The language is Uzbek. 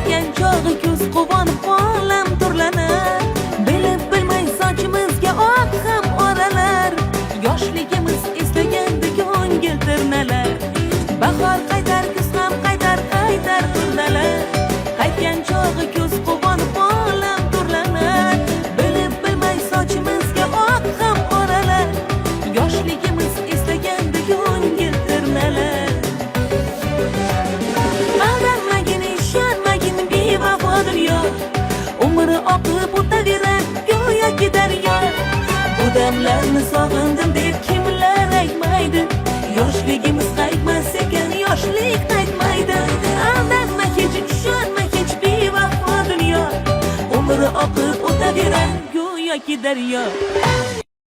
qaytgan chog'i ko'z quvonib olam turlanar. Bilib bilmay sochimizga oq ham oralar, yoshligimiz eslaganda ko'ngil tirnalar. Bahor qaytar, kuz ham qaytar turnalar. Qaytgan chog'i ko'z quvonib olam turlanar. Bilib bilmay sochimizga oq ham oralar, yoshligimiz eslaganda ko'ngil tirnalar. Aldanmagin, ishonmagin bevafo dunyo, umri oqib o'taverar go'yoki daryo. Bu damlarni sog'indim deb kimlar aytmaydi, yoshligimiz qaytmas ekan, yoshlik qaytmaydi. Aldanma hech, ishonma hech bevafo dunyo, umri oqib o'taverar go'yoki daryo.